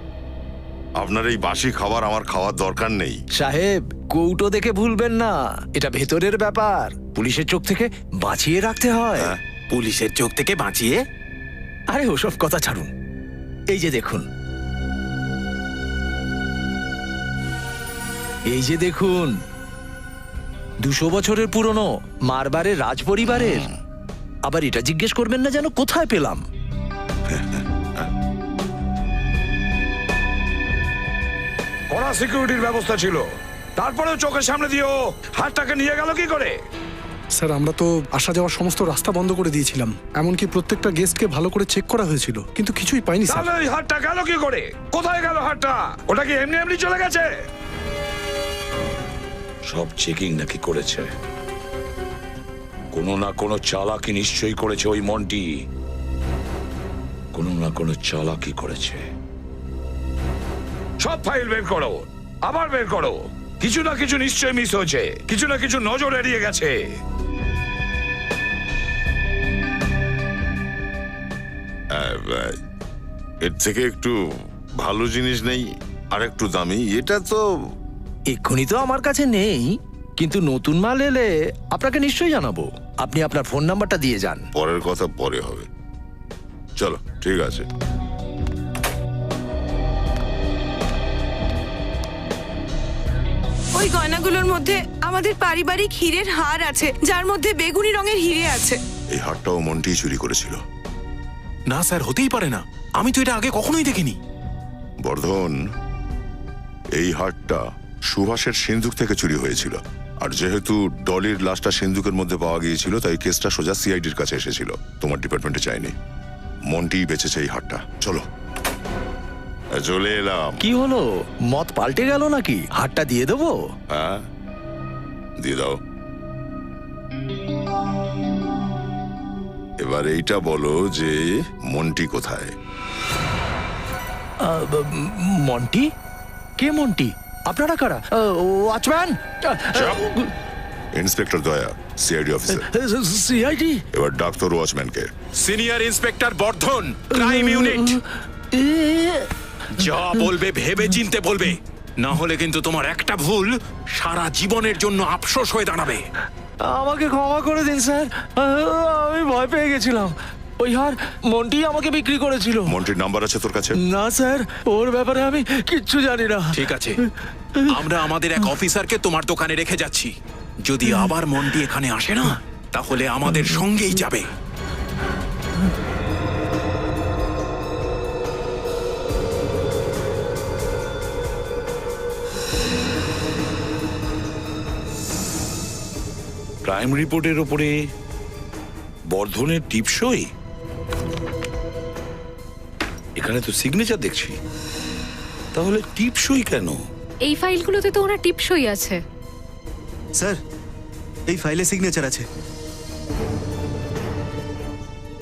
আপনার এই বাসি খাবার আমার খাওয়ার দরকার নেই। সাহেব, কৌটো দেখে ভুলবেন না, এটা ভেতরের ব্যাপার, পুলিশের চোখ থেকে বাঁচিয়ে রাখতে হয়। পুলিশের চোখ থেকে বাঁচিয়ে? আরে ওসব কথা ছাড়ুন, এই যে দেখুন, এই যে দেখুন, 200 বছরের পুরনো মারবারের রাজ পরিবারের। আবার এটা জিজ্ঞেস করবেন না যেন কোথায় পেলাম। কড়া সিকিউরিটির ব্যবস্থা ছিল, তারপরেও চোখের সামনে দিয়েও হাতটাকে নিয়ে গেল কি করে? স্যার, আমরা তো আসা যাওয়ার সমস্ত রাস্তা বন্ধ করে দিয়েছিলাম, এমনকি প্রত্যেকটা গেস্টকে ভালো করে চেক করা হয়েছিল, কিন্তু কিছুই পাইনি স্যার। তাহলে ওই হাতটা গেল কি করে? কোথায় গেল হাতটা? ওটা কি এমনি এমনি চলে গেছে? সব চেকিং নাকি করেছে, কোনো না কোনো চালাকি নিশ্চয়ই করেছে ওই মন্টি, কোনো না কোনো চালাকি করেছে। সব ফাইল বের করো, আবার বের করো, কিছু না কিছু নিশ্চয়ই মিস হয়েছে, কিছু না কিছু নজর এড়িয়ে গেছে। এর থেকে একটু ভালো জিনিস নেই আর একটু দামি? এটা তো এক্ষুনি তো আমার কাছে নেই, কিন্তু নতুন মাল এলে আপনাকে নিশ্চয়ই জানাবো। আপনি আপনার ফোন নাম্বারটা দিয়ে যান। পরের কথা পরে হবে, চলো ঠিক আছে। ওই গয়নাগুলোর মধ্যে আমাদের পারিবারিক হীরের হার আছে, যার মধ্যে বেগুনি রঙের হিরে আছে। এই হারটাও মন্টি চুরি করেছিল। না স্যার, হতেই পারে না, আমি তো এটা আগে কখনোই দেখিনি। বর্ধন, এই হারটা সুভাষের সিন্ধুক থেকে চুরি হয়েছিল, আর যেহেতু ডলির লাশটা সিন্ধুকের মধ্যে পাওয়া গিয়েছিল, তাই কেসটা সোজা সিআইডির কাছে এসেছিল, তোমার ডিপার্টমেন্টে চাইনি। মন্টি বেঁচেছে এই হারটা। চলো, চলে এলাম। কি হলো, মত পাল্টে গেল নাকি? হাতটা দিয়ে দেবো? হ্যাঁ, দিয়ে দাও। এবার এইটা বলো যে মন্টি কোথায়? মন্টি? কে মন্টি? আপনারা কারা? ওয়াচম্যান? ইন্সপেক্টর দয়া, সিআইডি অফিসার। সিআইডি? এবার ডাক্তার ওয়াচম্যানকে। সিনিয়র ইন্সপেক্টর বর্ধন, ক্রাইম ইউনিট। যা বলবে ভেবে চিনতে বলবে, না হলে কিন্তু তোমার একটা ভুল সারা জীবনের জন্য আফসোস হয়ে দাঁড়াবে। আমাকে ক্ষমা করে দিন স্যার, আমি ভয় পেয়ে গেছিলাম। ওই হার মন্টি আমাকে বিক্রি করেছিল। মন্টির নাম্বার আছে তোর কাছে? না স্যার, ওর ব্যাপারে আমি কিচ্ছু জানি না। ঠিক আছে, আমরা আমাদের এক অফিসারকে তোমার দোকানে রেখে যাচ্ছি। যদি আবার মন্টি এখানে আসে না, তাহলে আমাদের সঙ্গেই যাবে। ক্রাইম রিপোর্টের ওপরে বর্ধনের টিপসই, এখানে তো সিগনেচার দেখছি, তাহলে টিপসই কেন? এই ফাইলগুলোতে তো ওনার টিপসই আছে। স্যার, এই ফাইলে সিগনেচার আছে।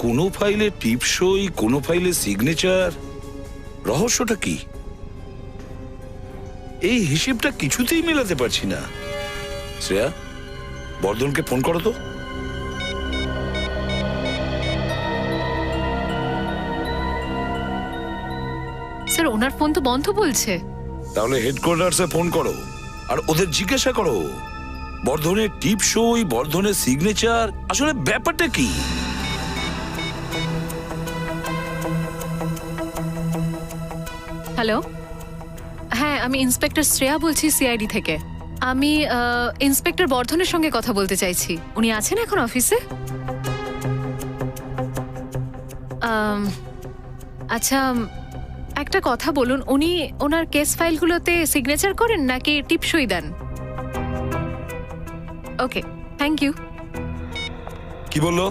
কোনো ফাইলে টিপসই, কোনো ফাইলে সিগনেচার, রহস্যটা কি? এই হিসেবটা কিছুতেই মেলাতে পারছি না। শ্রেয়া, বর্ধনকে ফোন করো তো। স্যার, ওনার ফোন তো বন্ধ বলছে। তাহলে হেডকোয়ার্টার্সে ফোন করো আর ওদের জিজ্ঞাসা করো বর্ধনের টিপসই, বর্ধনের সিগনেচার, আসলে ব্যাপারটা কি? হ্যালো, হ্যাঁ, আমি ইন্সপেক্টর শ্রেয়া বলছি সিআইডি থেকে। আমি ইন্সপেক্টর বর্ধনের সঙ্গে কথা বলতে চাইছি। উনি আছেন এখন অফিসে? আচ্ছা, একটা কথা বলুন, উনি ওনার কেস ফাইলগুলোতে সিগনেচার করেন নাকি টিপসই দেন? ওকে, থ্যাংক ইউ। কি বললো?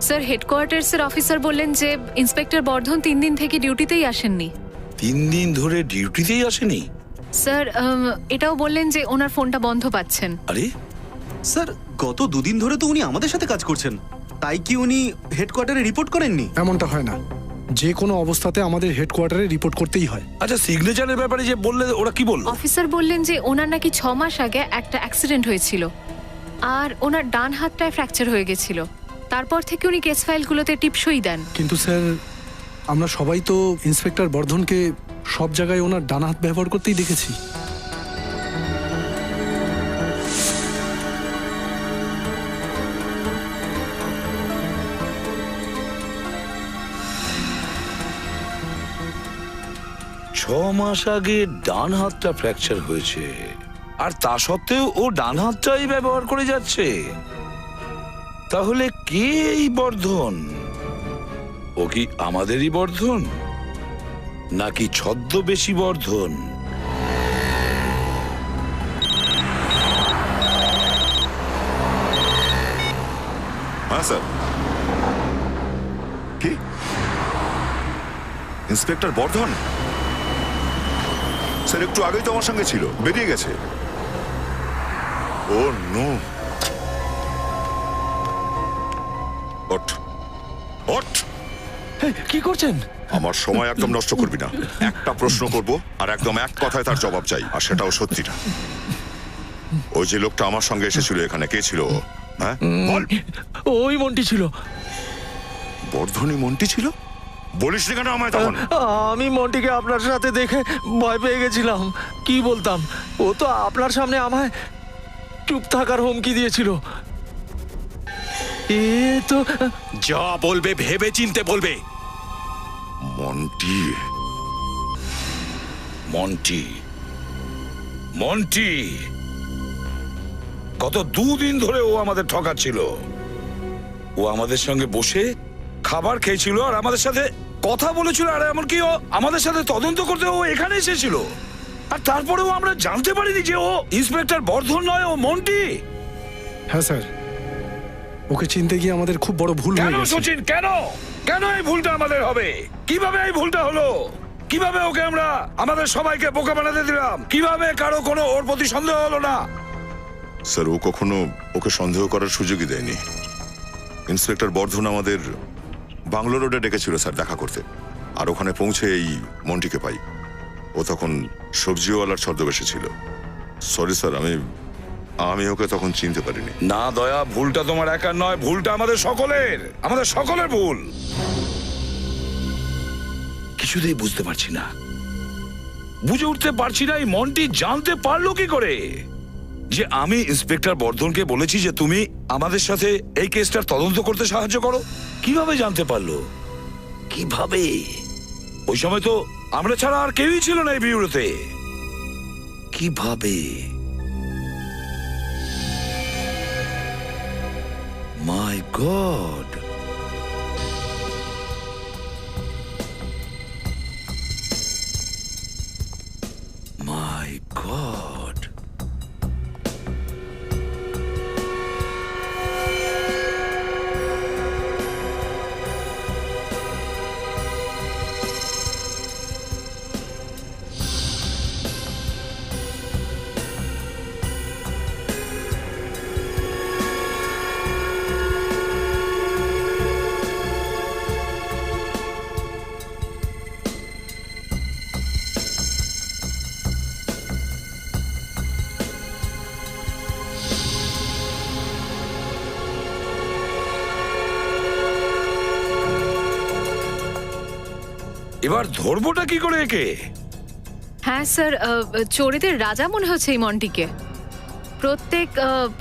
স্যার, হেডকোয়ার্টার্সের অফিসার বললেন যে ইন্সপেক্টর বর্ধন 3 দিন থেকে ডিউটিতেই আসেননি। 3 দিন ধরে ডিউটিতেই আসেনি? স্যার, এটাও বললেন যে ওনার ফোনটা বন্ধ পাচ্ছেন। আরে স্যার, গত 2 দিন ধরে তো উনি আমাদের সাথে কাজ করছেন, তাই কি উনি হেডকোয়ার্টারে রিপোর্ট করেননি? এমনটা হয় না, যে কোনো অবস্থাতে আমাদের হেডকোয়ার্টারে রিপোর্ট করতেই হয়। আচ্ছা, সিগনেচারের ব্যাপারে যে বললে ওরা কি বললো? অফিসার বললেন যে ওনার নাকি 6 মাস আগে একটা অ্যাক্সিডেন্ট হয়েছিল আর ওনার ডান হাতটায় ফ্র্যাকচার হয়ে গেছিল। তারপর থেকে উনি কেস ফাইলগুলোতে টিপসই দেন। কিন্তু স্যার, আমরা সবাই তো ইন্সপেক্টর বর্ধনকে সব জায়গায় ওনার ডান হাত ব্যবহার করতেই দেখেছি। ছ মাস আগে ডান হাতটা ফ্র্যাকচার হয়েছে, আর তা সত্ত্বেও ও ডান হাতটাই ব্যবহার করে যাচ্ছে। তাহলে কে এই বর্ধন? ও কি আমাদেরই বর্ধন নাকি ছদ্মবেশী বর্ধন? হ্যাঁ স্যার। কি ইন্সপেক্টর বর্ধন? স্যার, একটু আগেই তো আমার সঙ্গে ছিল, বেরিয়ে গেছে। ও নো! ওঠ ওঠ! কি করছেন? আমার সময় একদম নষ্ট করবি না। একটা প্রশ্ন করব আর একদম এক কথায় তার জবাব চাই, আর সেটাও সত্যিটা। ওই যে লোকটা আমার সঙ্গে এসেছিল এখানে, কে ছিল ও? হ্যাঁ বল। ওই মন্টি ছিল। বর্ধনী মন্টি ছিল? বলিস নি কেন আমায় তখন? আমি মন্টিকে আপনার সাথে দেখে ভয় পেয়ে গেছিলাম। কি বলতাম, ও তো আপনার সামনে আমায় চুপ থাকার হুমকি দিয়েছিল। এ তো যা বলবে ভেবে চিনতে বলবে। মন্টি মন্টি মন্টি গত 2 দিন ধরে ও আমাদের ঠকাচ্ছিল। ও আমাদের সঙ্গে বসে খাবার খেয়েছিল আর আমাদের সাথে কথা বলেছিল, আর এমনকি ও আমাদের সাথে তদন্ত করতে ও এখানে এসেছিল। আর তারপরেও আমরা জানতে পারিনি যে ও ইন্সপেক্টর বর্ধন নয়, ও মন্টি। হ্যাঁ স্যার, ওকে চিনতে গিয়ে আমাদের খুব বড় ভুল হয়ে কেন গেছে। সচিন, কেন কেন এই ভুলটা আমাদের হবে? কিভাবে এই ভুলটা হলো? কিভাবে ওকে আমরা আমাদের সবাইকে বোকা বানাতে দিলাম? কিভাবে কারো কোনো ওর প্রতি সন্দেহ হলো না? স্যার, ও কখনো ওকে সন্দেহ করার সুযোগই দেয়নি। ইন্সপেক্টর বর্ধন আমাদের বাংলো রোডে ডেকেছিল স্যার দেখা করতে, আর ওখানে পৌঁছে এই মন্টিকে পাই। ও তখন সবজিওয়ালার ছদ্মবেশে ছিল। সরি স্যার, আমি ওকে তখন চিনতে পারিনি। না দয়া, ভুলটা তোমার একার নয়, ভুলটা আমাদের সকলের ভুল। কিছুতেই বুঝতে পারছি না, বুঝে উঠতে পারছি না এই মন্টি জানতে পারলো কি করে যে আমি ইন্সপেক্টর বর্ধনকে বলেছি যে তুমি আমাদের সাথে এই কেসটার তদন্ত করতে সাহায্য করো। কিভাবে জানতে পারলো? কিভাবে? ওই সময় তো আমরা ছাড়া আর কেউই ছিল না এই বিউরোতে। কিভাবে? মাই গড! মাই গড! এবার ধরবোটা কি করে একে? হ্যাঁ স্যার, চোরেদের রাজা মনে হচ্ছে এই মন্টিকে। প্রত্যেক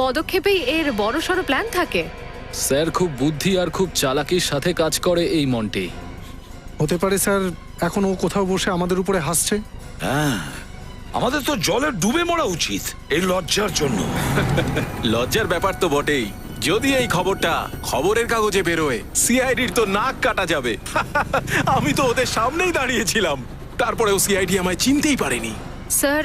পদক্ষেপেই এর বড়সড় প্ল্যান থাকে। স্যার, খুব বুদ্ধি আর খুব চালাকির সাথে কাজ করে এই মন্টি। হতে পারে স্যার, এখন ও কোথাও বসে আমাদের উপরে হাসছে। হ্যাঁ, আমাদের তো জলে ডুবে মরা উচিত এই লজ্জার জন্য। লজ্জার ব্যাপার তো বটেই। যদি এই খবরটা খবরের কাগজে বেরোয়, সিআইডির তো নাক কাটা যাবে। আমি তো ওদের সামনেই দাঁড়িয়েছিলাম, তারপরেও সিআইডি আমায় চিনতেই পারেনি। স্যার,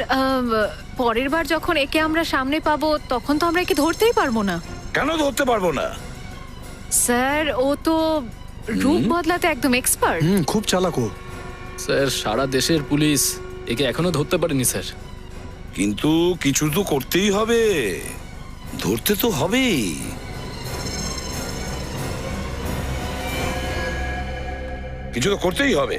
পরের বার যখন একে আমরা সামনে পাবো তখন তো আমরা একে ধরতেই পারবো না। কেন ধরতে পারবো না? স্যার, ও তো রূপ বদলাতে একদম এক্সপার্ট। খুব চালাক ও। স্যার, সারা দেশের পুলিশ একে এখনো ধরতে পারেনি স্যার। কিন্তু কিছু তো করতেই হবে, ধরতে তো হবেই। কিছু তো করতেই হবে।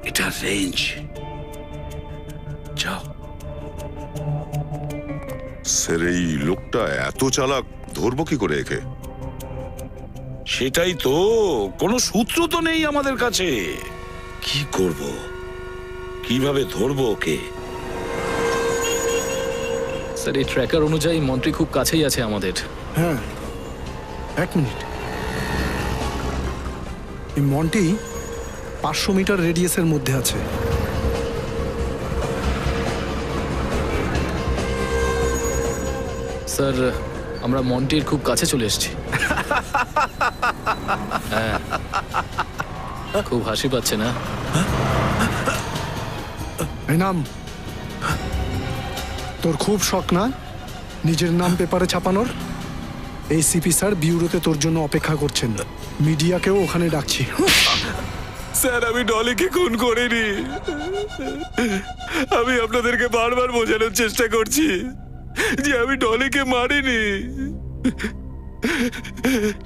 এটা রেঞ্জ। যাও। স্যার, এই লোকটা এত চালাক, ধরবো কি করে একে? সেটাই তো, কোনো সূত্র তো নেই আমাদের কাছে। কি করব, কিভাবে ধরবো ওকে? স্যার, এই ট্র্যাকার অনুযায়ী মন্ত্রী খুব কাছেই আছে আমাদের। হ্যাঁ, 1 মিনিট। এই মন্টি 500 মিটার রেডিয়াসের মধ্যে আছে। স্যার, আমরা মন্টির খুব কাছে চলে এসেছি। হ্যাঁ, খুব হাসি পাচ্ছে না? এই নাম, তোর খুব শখ না নিজের নাম পেপারে ছাপানোর? এই সিপি স্যার বিউরোতে তোর জন্য অপেক্ষা করছেন, মিডিয়াকেও ওখানে ডাকছি। স্যার, আমি ডলিকে খুন করিনি। আমি আপনাদেরকে বারবার বোঝানোর চেষ্টা করছি যে আমি ডলিকে মারিনি।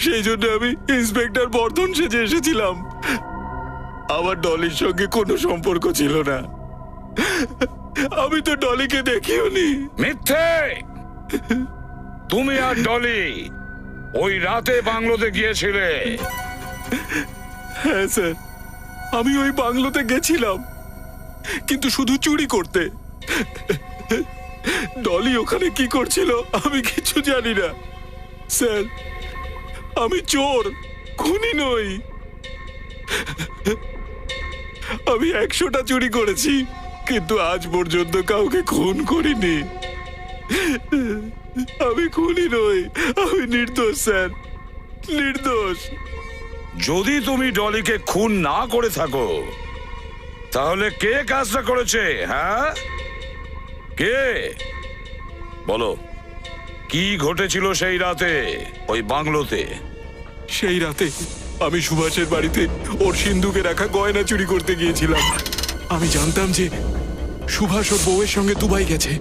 সেই জন্য আমি ইন্সপেক্টর বর্ধন সেজে এসেছিলাম। আমার ডলির সঙ্গে কোনো সম্পর্ক ছিল না। আমি তো ডলিকে দেখিও নি। মিথ্যে! তুমি আর ডলি ওই রাতে বাংলোতে গিয়েছিলে। হ্যাঁ স্যার, আমি ওই বাংলোতে গেছিলাম, কিন্তু শুধু চুরি করতে। ডলি ওখানে কি করছিল আমি কিছু জানি না। স্যার, আমি চোর, খুনি নই। আমি 100টা চুরি করেছি, কিন্তু আজ পর্যন্ত কাউকে খুন করিনি। আমি খুনি নই, আমি নির্দোষ স্যার, নির্দোষ। যদি তুমি ডলিকে খুন না করে থাকো, তাহলে কে কাজটা করেছে? হ্যাঁ, কে? বলো, কি ঘটেছিল সেই রাতে ওই বাংলোতে? সেই রাতে আমি সুভাষের বাড়িতে ওর সিন্ধুকে রাখা গয়না চুরি করতে গিয়েছিলাম। আমি জানতাম যে সুভাষ ওর বউয়ের সঙ্গে দুবাই গেছে।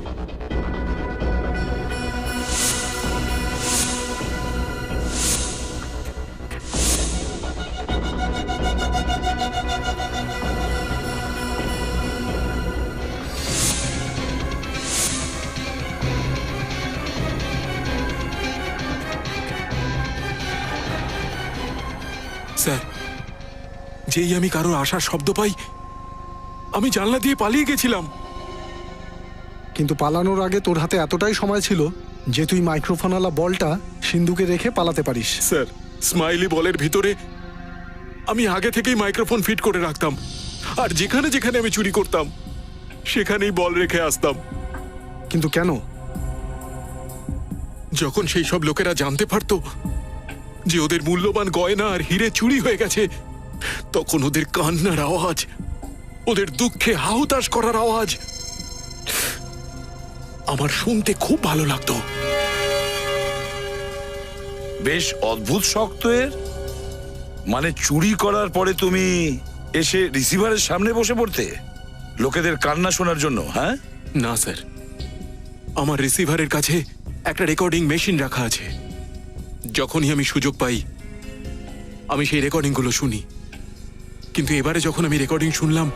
স্যার, যেই আমি কারোর আসার শব্দ পাই, আমি জানলা দিয়ে পালিয়ে গেছিলাম। কিন্তু পালানোর আগে তোর হাতে এতটাই সময় ছিল যে তুই মাইক্রোফোনওয়ালা বলটা সিন্ধুকে রেখে পালাতে পারিস। স্যার, স্মাইলি বলের ভিতরে আমি আগে থেকেই মাইক্রোফোন ফিট করে রাখতাম, আর যেখানে যেখানে আমি চুরি করতাম সেখানেই বল রেখে আসতাম। কিন্তু কেন? যখন সেই সব লোকেরা জানতে পারতো যে ওদের মূল্যবান গয়না আর হিরে চুরি হয়ে গেছে, তখন ওদের কান্নার আওয়াজ, ওদের দুঃখে হাহুতাশ করার আওয়াজ আমার শুনতে খুব ভালো লাগতো। বেশ অদ্ভুত শখ তো এর। মানে চুরি করার পরে তুমি এসে রিসিভারের সামনে বসে পড়তে লোকেদের কান্না শোনার জন্য? হ্যাঁ না স্যার, আমার রিসিভারের কাছে একটা রেকর্ডিং মেশিন রাখা আছে। যখনই আমি সুযোগ পাই আমি সেই রেকর্ডিংগুলো শুনি। কিন্তু এবারে যখন আমি রেকর্ডিং শুনলাম,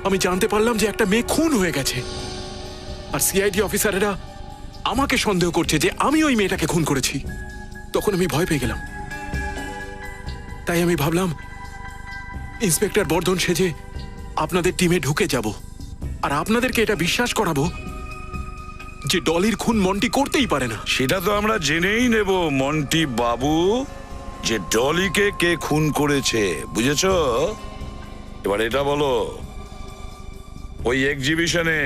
আমি জানতে পারলাম যে একটা মেয়ে খুন হয়ে গেছে, আর সিআইডি অফিসারেরা আমাকে সন্দেহ করছে যে আমি ওই মেয়েটাকে খুন করেছি। তখন আমি ভয় পেয়ে গেলাম। তাই আমি ভাবলাম ইন্সপেক্টর বর্ধন সেজে আপনাদের টিমে ঢুকে যাব, আর আপনাদেরকে এটা বিশ্বাস করাবো যে যে ডলির খুন মন্টি করতেই পারে না। সেটা তো আমরা জেনেই নেব মন্টি বাবু, যে ডলিকে কে খুন করেছে, বুঝেছো? এবার এটা বলো, ওই এক্সিবিশনে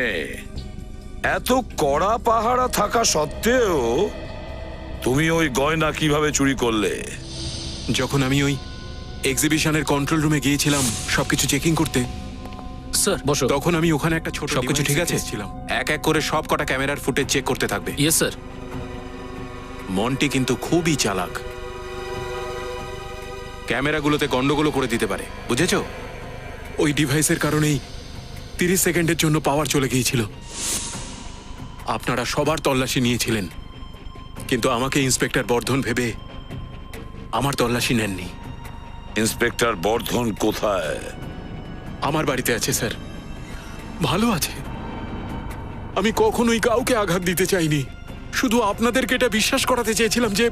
এত কড়া পাহারা থাকা সত্ত্বেও তুমি ওই গয়না কিভাবে চুরি করলে? যখন আমি ওই এক্সিবিশনের কন্ট্রোল রুমে গিয়েছিলাম সবকিছু চেকিং করতে, স্যার বসো। তখন আমি ওখানে একটা ছোট সবকিছু ঠিক আছে? ছিলাম এক এক করে সব কটা ক্যামেরার ফুটেজ চেক করতে থাকবে। Yes sir. মন্টি কিন্তু খুবই চালাক, ক্যামেরাগুলোতে গন্ডগোল করে দিতে পারে, বুঝেছো? ওই ডিভাইসের কারণেই 30 সেকেন্ডের জন্য পাওয়ার চলে গিয়েছিল। আপনারা সবার তল্লাশি নিয়েছিলেন, কিন্তু আমাকে ইন্সপেক্টর বর্ধন ভেবে আমার তল্লাশি নেননি। ইন্সপেক্টর বর্ধন কোথায়? আমার বাড়িতে আছে স্যার, ভালো আছে। আমি কখনোই কাউকে আঘাত দিতে চাইনি, শুধু আপনাদেরকে এটা বিশ্বাস করাতে চেয়েছিলাম যে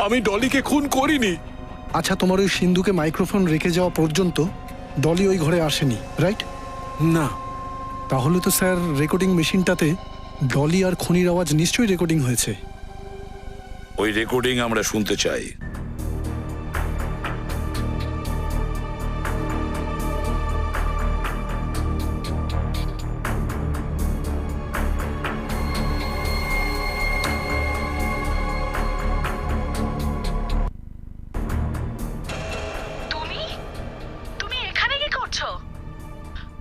আমি ডলিকে খুন করিনি। আচ্ছা, তোমার ওই সিন্ধুকে মাইক্রোফোন রেখে যাওয়া পর্যন্ত ডলি ওই ঘরে আসেনি, রাইট? না। তাহলে তো স্যার রেকর্ডিং মেশিনটাতে ডলি আর খুনির আওয়াজ নিশ্চয়ই রেকর্ডিং হয়েছে। ওই রেকর্ডিং আমরা শুনতে চাই। তুমি এখানে কি করছো?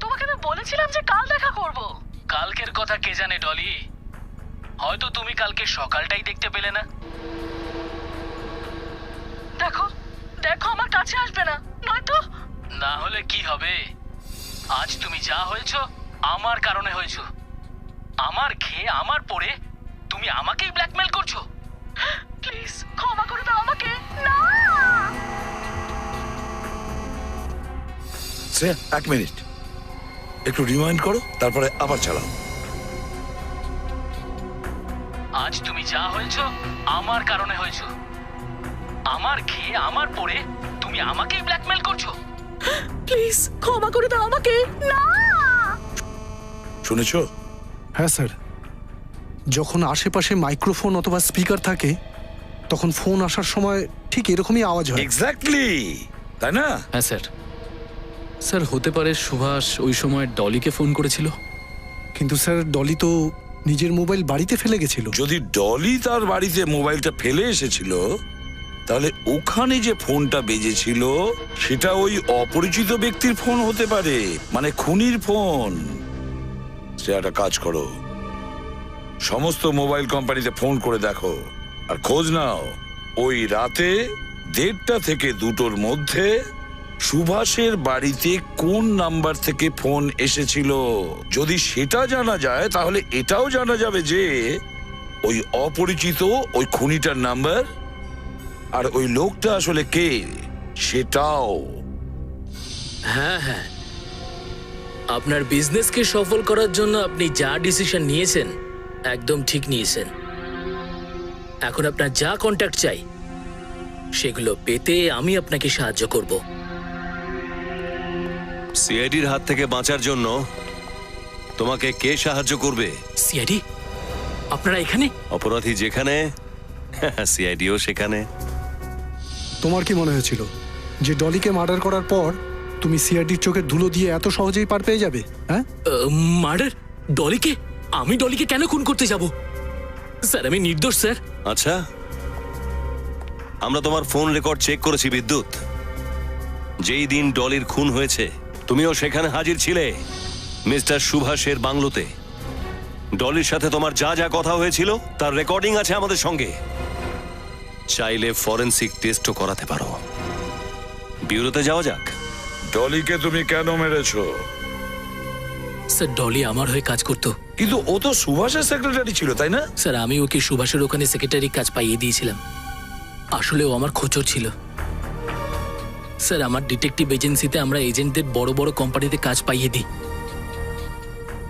তোমাকে তো বলেছিলাম যে কাল দেখা করব। কালকের কথা কে জানে ডলি, হয়তো তুমি কালকে সকালটাই দেখতে পেলে না। দেখো দেখো, আমার কাছে আসবে না, নয়তো। না হলে কি হবে? আজ তুমি যা হয়েছো আমার কারণে হয়েছো। আমার খেয়ে আমার পরে তুমি আমাকেই ব্ল্যাকমেল করছো। প্লিজ ক্ষমা করে দাও আমাকে। না, এক মিনিট, একটু রিমাইন্ড করো, তারপরে আবার চালাও। আজ তুমি যা হয়েছো আমার কারণে হয়েছো। আমার খেয়ে আমার পরে তুমি আমাকেই ব্ল্যাকমেল করছো। প্লিজ ক্ষমা করে দাও আমাকে। না, শুনেছো? হ্যাঁ স্যার, যখন আশেপাশে মাইক্রোফোন অথবা স্পিকার থাকে তখন ফোন আসার সময় ঠিক এরকমই আওয়াজ হয়। এক্স্যাক্টলি, তাই না? হ্যাঁ স্যার। স্যার হতে পারে সুভাষ ওই সময় ডলিকে ফোন করেছিল। কিন্তু স্যার ডলি তো নিজের মোবাইল বাড়িতে ফেলে গেছিল। যদি ডলি তার বাড়িতে মোবাইলটা ফেলে এসেছিল, তাহলে ওখানে যে ফোনটা বেজেছিল সেটা ওই অপরিচিত ব্যক্তির ফোন হতে পারে, মানে খুনির ফোন। সে একটা কাজ করো, সমস্ত মোবাইল কোম্পানিতে ফোন করে দেখো আর খোঁজ নাও ওই রাতে 1:30 থেকে 2টোর মধ্যে সুভাষের বাড়িতে কোন নাম্বার থেকে ফোন এসেছিল। যদি সেটা জানা যায় তাহলে এটাও জানা যাবে যে ওই অপরিচিত ওই খুনিটার নাম্বার আর ওই লোকটা আসলে কে সেটাও। হ্যাঁ হ্যাঁ, আপনার বিজনেসকে সফল করার জন্য আপনি যা ডিসিশন নিয়েছেন একদম ঠিক নিয়েছেন। এখন আপনার যা কন্ট্যাক্ট চাই সেগুলো পেতে আমি আপনাকে সাহায্য করব। সিআইডির হাত থেকে বাঁচার জন্য তোমাকে কে সাহায্য করবে? সিআইডি? আপনারা এখানে? অপরাধী যেখানে সিআইডিও সেখানে। তোমার কি মনে হয়েছিল যে ডলিকে মার্ডার করার পর তুমি সিআইডির চোখের ধুলো দিয়ে এত সহজেই পার পেয়ে যাবে? হ্যাঁ, মার্ডার? ডলিকে? আমি ডলিকে কেন খুন করতে যাব? স্যার আমি নির্দোষ স্যার। আচ্ছা, আমরা তোমার ফোন রেকর্ড চেক করেছি বিদ্যুৎ। যেই দিন ডলির খুন হয়েছে তুমিও সেখানে হাজির ছিলে, মিস্টার সুভাষের বাংলোতে। ডলির সাথে তোমার যা যা কথা হয়েছিল তার রেকর্ডিং আছে আমাদের সঙ্গে। চাইলে ফরেনসিক টেস্টও করাতে পারো। ব্যুরোতে যাওয়া যাক। ডলিকে তুমি কেন মেরেছো? স্যার ডলি আমার হয়ে কাজ করতো। কিন্তু ও তো সুভাষের সেক্রেটারি ছিল, তাই না? স্যার আমি ওকে সুভাষের ওখানে সেক্রেটারি কাজ পাইয়ে দিয়েছিলাম। আসলে ও আমার খোঁচর ছিল। স্যার আমার ডিটেকটিভ এজেন্সিতে আমরা এজেন্টদের বড় বড় কোম্পানিতে কাজ পাইয়ে দিই,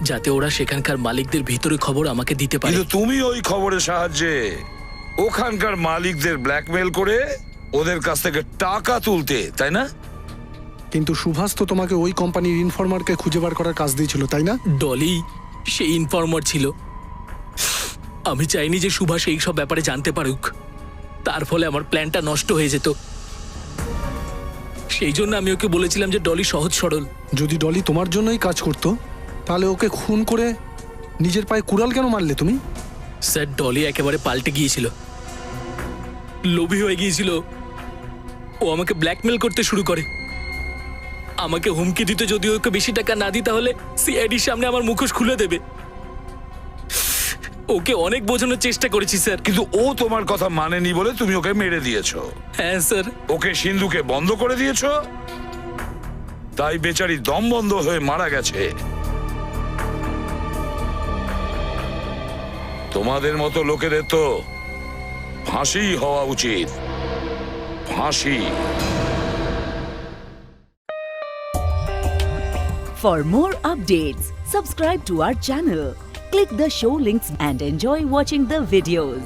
যাতে ওরা সেখানকার মালিকদের ভিতরে খবর আমাকে দিতে পারে। কিন্তু তুমি ওই খবরের সাহায্যে ওখানকার মালিকদের ব্ল্যাকমেল করে ওদের কাছ থেকে টাকা তুলতে, তাই না? কিন্তু সুভাষ তো তোমাকে ওই কোম্পানির ইনফরমারকে খুঁজে বার করার কাজ দিয়েছিল, তাই না? ডলি সেই ইনফরমার ছিল। আমি চাইনি যে সুভাষ এই সব ব্যাপারে জানতে পারুক, তার ফলে আমার প্ল্যানটা নষ্ট হয়ে যেত। সেই জন্য আমি ওকে বলেছিলাম যে ডলি সহজ সরল। যদি ডলি তোমার জন্যই কাজ করতো তাহলে ওকে খুন করে নিজের পায়ে কুড়াল কেন মারলে তুমি? স্যার, ডলি একেবারে পাল্টে গিয়েছিল, লোভী হয়ে গিয়েছিল। ও আমাকে ব্ল্যাকমেল করতে শুরু করে, আমাকে হুমকি দিতে যদি ওকে বেশি টাকা না দিই তাহলে সিআইডির সামনে আমার মুখোশ খুলে দেবে। ওকে অনেক বোঝানোর চেষ্টা করেছি স্যার, কিন্তু ও তোমার কথা মানেনি বলে তুমি ওকে মেরে দিয়েছো। হ্যাঁ স্যার। ওকে সিন্ধুকে বন্ধ করে দিয়েছো, তাই বেচারি দম বন্ধ হয়ে মারা গেছে। তোমাদের মতো লোকেদের তো ফাঁসি হওয়া উচিত, ফাঁসি। For more updates, subscribe to our channel, click the show links and enjoy watching the videos.